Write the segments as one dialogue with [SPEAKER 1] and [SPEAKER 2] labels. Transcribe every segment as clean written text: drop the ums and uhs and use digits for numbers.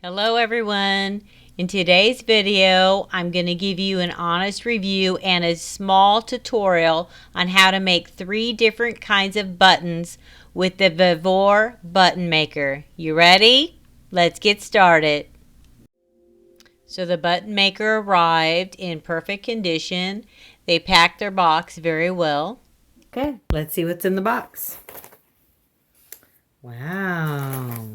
[SPEAKER 1] Hello everyone. In today's video, I'm going to give you an honest review and a small tutorial on how to make 3 different kinds of buttons with the VEVOR button maker. You ready? Let's get started. So the button maker arrived in perfect condition. They packed their box very well.
[SPEAKER 2] Okay, let's see what's in the box. Wow.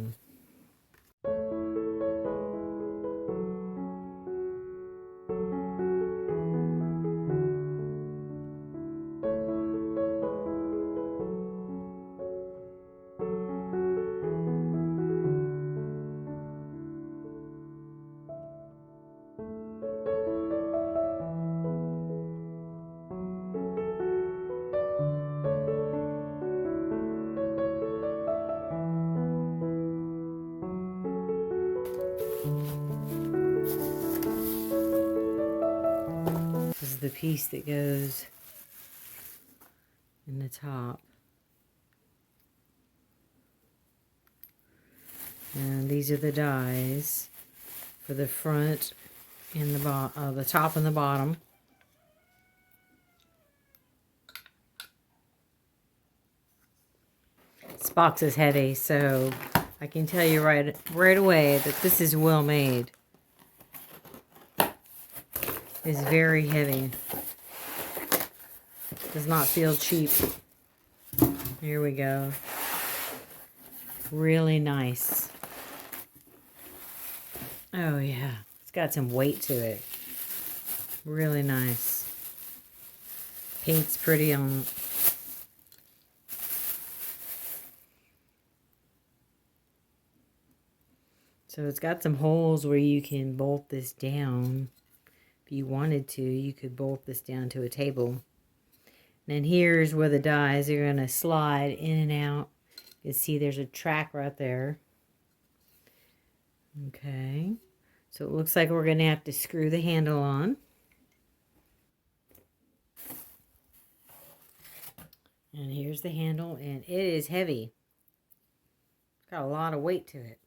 [SPEAKER 2] This is the piece that goes in the top. And these are the dies for the front and the top and the bottom. This box is heavy, so I can tell you right away that this is well made. It's very heavy. Does not feel cheap. Here we go. Really nice. Oh yeah, it's got some weight to it. Really nice. Paint's pretty on it. So it's got some holes where you can bolt this down. If you wanted to, you could bolt this down to a table. And then here's where the dies are going to slide in and out. You can see there's a track right there. Okay. So it looks like we're going to have to screw the handle on. And here's the handle, and it is heavy. It's got a lot of weight to it.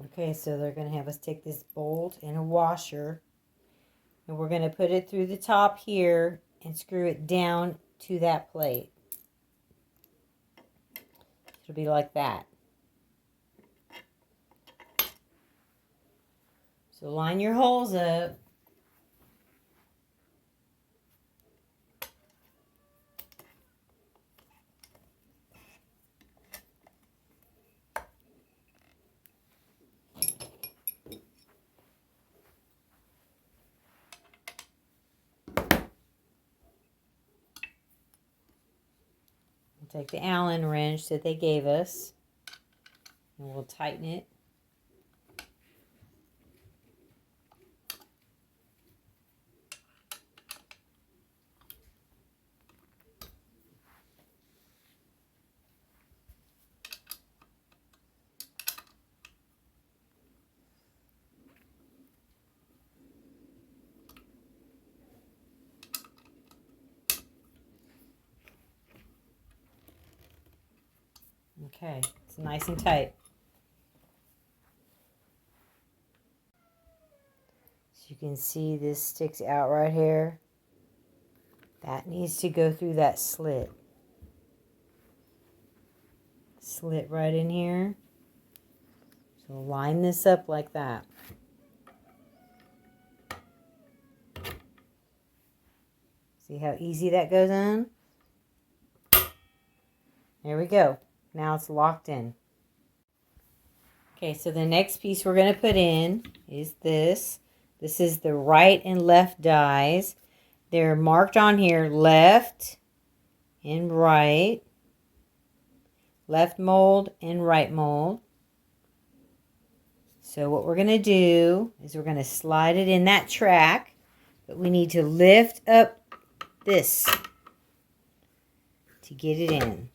[SPEAKER 2] Okay, so they're going to have us take this bolt and a washer, and we're going to put it through the top here and screw it down to that plate. It'll be like that. So line your holes up. Take the Allen wrench that they gave us, and we'll tighten it. Okay, it's nice and tight. So you can see this sticks out right here. That needs to go through that slit. Slit right in here. So line this up like that. See how easy that goes in? There we go. Now it's locked in. Okay, so the next piece we're going to put in is this. This is the right and left dies. They're marked on here, left and right. Left mold and right mold. So what we're going to do is we're going to slide it in that track. But we need to lift up this to get it in.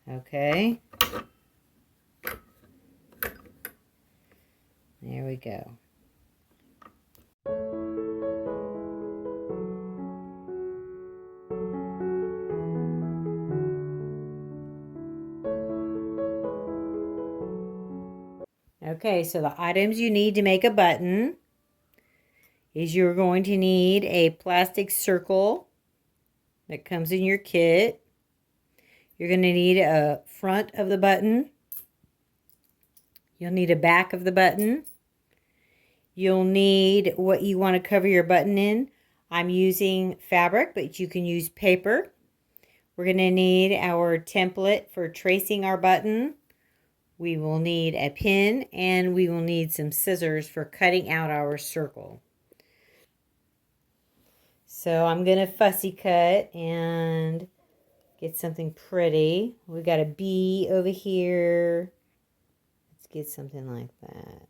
[SPEAKER 2] Okay. There we go. Okay, so the items you need to make a button is you're going to need a plastic circle that comes in your kit. You're going to need a front of the button. You'll need a back of the button. You'll need what you want to cover your button in. I'm using fabric, but you can use paper. We're going to need our template for tracing our button. We will need a pin, and we will need some scissors for cutting out our circle. So I'm going to fussy cut and get something pretty. We got a bee over here. Let's get something like that.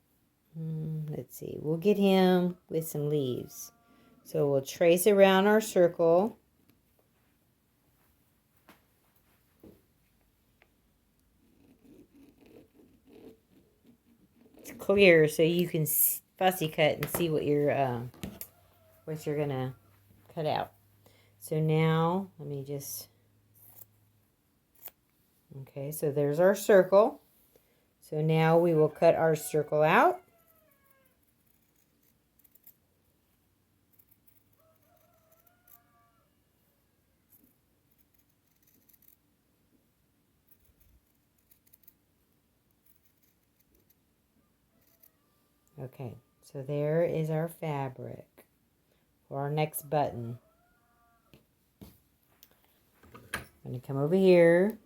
[SPEAKER 2] Let's see. We'll get him with some leaves. So we'll trace around our circle. It's clear so you can fussy cut and see what you're gonna cut out. So now let me just. Okay, so there's our circle. So now we will cut our circle out. Okay, so there is our fabric for our next button. I'm going to come over here.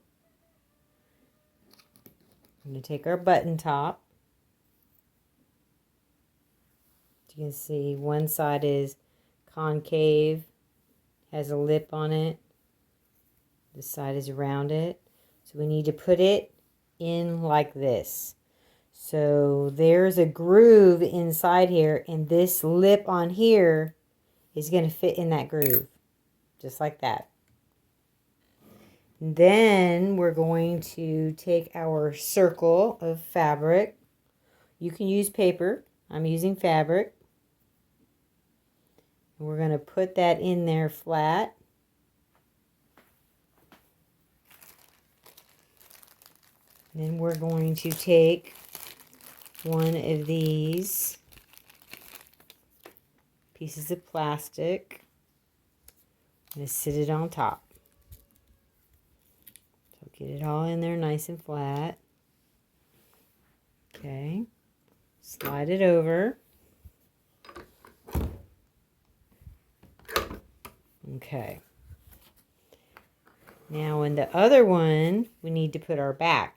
[SPEAKER 2] I'm going to take our button top. You can see one side is concave, has a lip on it. This side is rounded. So we need to put it in like this. So there's a groove inside here, and this lip on here is going to fit in that groove, just like that. Then we're going to take our circle of fabric. You can use paper. I'm using fabric. We're going to put that in there flat. Then we're going to take one of these pieces of plastic and sit it on top. So get it all in there nice and flat. Okay. Slide it over. Okay. Now in the other one, we need to put our back.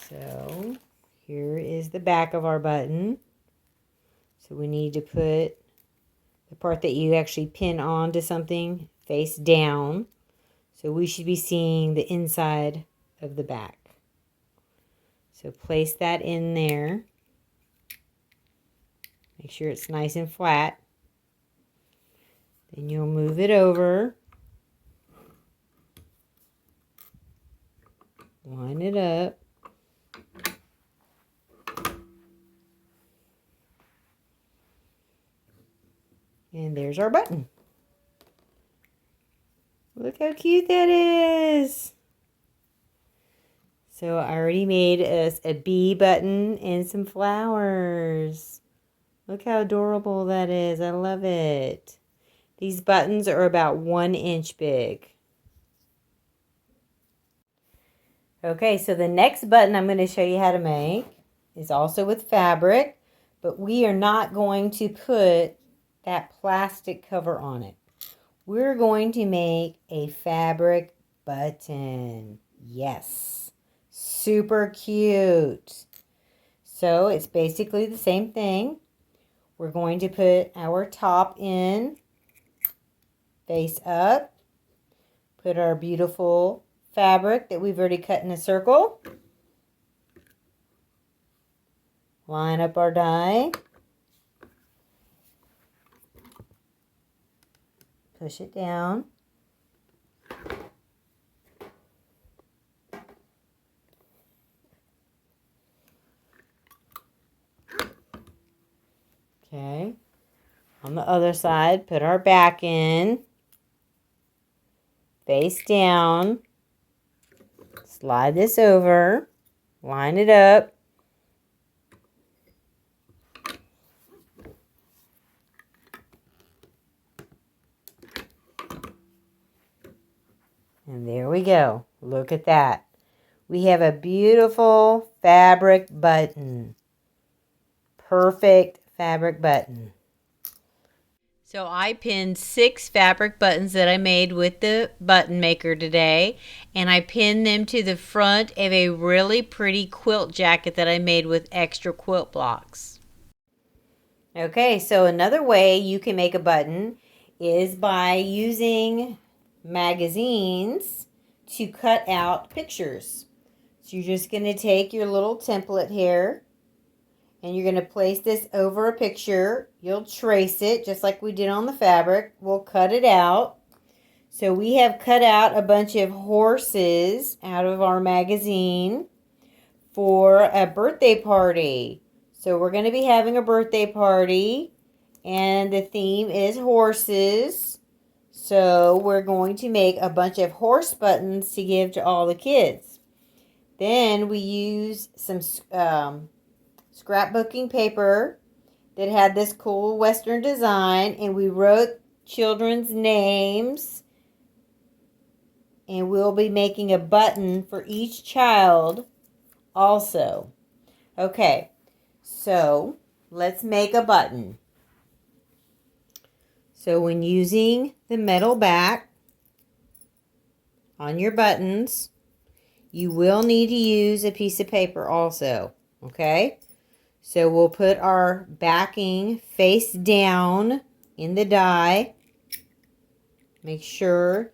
[SPEAKER 2] So here is the back of our button. So we need to put the part that you actually pin onto something face down. So we should be seeing the inside of the back. So place that in there. Make sure it's nice and flat. Then you'll move it over. Line it up. And there's our button. Look how cute that is. So I already made us a bee button and some flowers. Look how adorable that is. I love it. These buttons are about 1 inch big. Okay, so the next button I'm going to show you how to make is also with fabric, but we are not going to put that plastic cover on it. We're going to make a fabric button. Yes, super cute. So it's basically the same thing. We're going to put our top in, face up, put our beautiful fabric that we've already cut in a circle, line up our die, push it down, okay. On the other side, put our back in, face down, slide this over, line it up, And there we go. Look at that. We have a beautiful fabric button. Perfect fabric button.
[SPEAKER 1] So I pinned 6 fabric buttons that I made with the button maker today, and I pinned them to the front of a really pretty quilt jacket that I made with extra quilt blocks.
[SPEAKER 2] Okay, so another way you can make a button is by using magazines to cut out pictures. So you're just going to take your little template here and you're going to place this over a picture. You'll trace it just like we did on the fabric. We'll cut it out. So we have cut out a bunch of horses out of our magazine for a birthday party. So we're going to be having a birthday party and the theme is horses. So we're going to make a bunch of horse buttons to give to all the kids. Then we use some scrapbooking paper that had this cool Western design, and we wrote children's names, and we'll be making a button for each child also. Okay, so let's make a button. So when using the metal back on your buttons, you will need to use a piece of paper also, okay? So we'll put our backing face down in the die. Make sure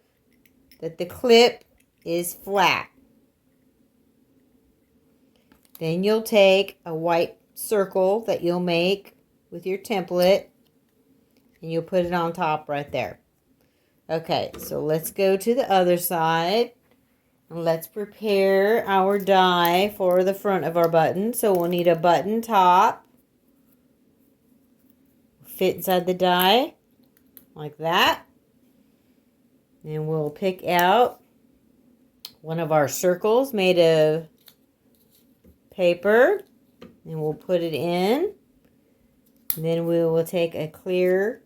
[SPEAKER 2] that the clip is flat. Then you'll take a white circle that you'll make with your template and you'll put it on top right there. Okay, so let's go to the other side. Let's prepare our die for the front of our button. So we'll need a button top. Fit inside the die like that. And we'll pick out one of our circles made of paper. And we'll put it in. And then we will take a clear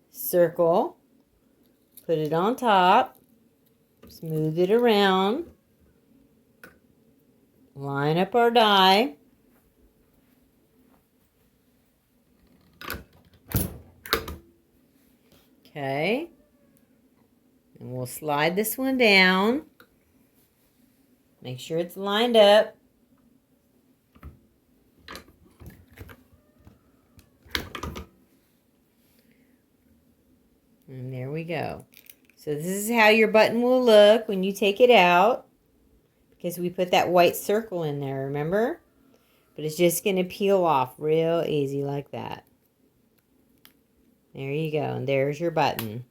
[SPEAKER 2] circle. Put it on top. Smooth it around. Line up our die. Okay. And we'll slide this one down. Make sure it's lined up. And there we go. So this is how your button will look when you take it out, because we put that white circle in there, remember? But it's just going to peel off real easy like that. There you go, and there's your button.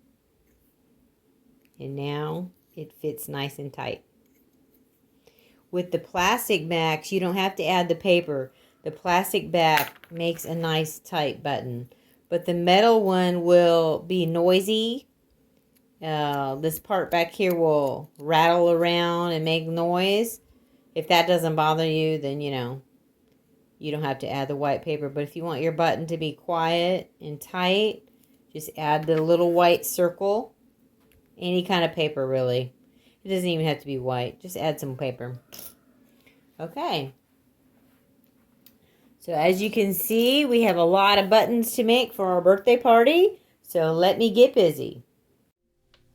[SPEAKER 2] And now it fits nice and tight. With the plastic backs, you don't have to add the paper. The plastic back makes a nice tight button. But the metal one will be noisy. This part back here will rattle around and make noise. If that doesn't bother you, then you don't have to add the white paper. But if you want your button to be quiet and tight, just add the little white circle. Any kind of paper, really. It doesn't even have to be white. Just add some paper. Okay. So as you can see, we have a lot of buttons to make for our birthday party. So let me get busy.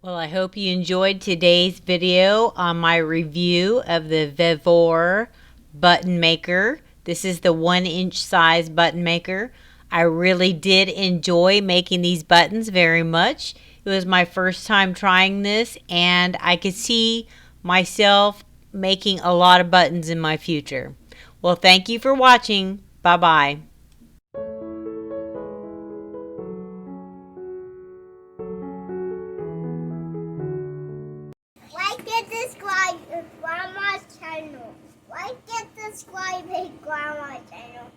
[SPEAKER 1] Well, I hope you enjoyed today's video on my review of the VEVOR button maker. This is the 1-inch size button maker. I really did enjoy making these buttons very much. It was my first time trying this, and I could see myself making a lot of buttons in my future. Well, thank you for watching. Bye-bye.
[SPEAKER 3] Like and subscribe to Grandma's channel. Like and subscribe to Grandma's channel.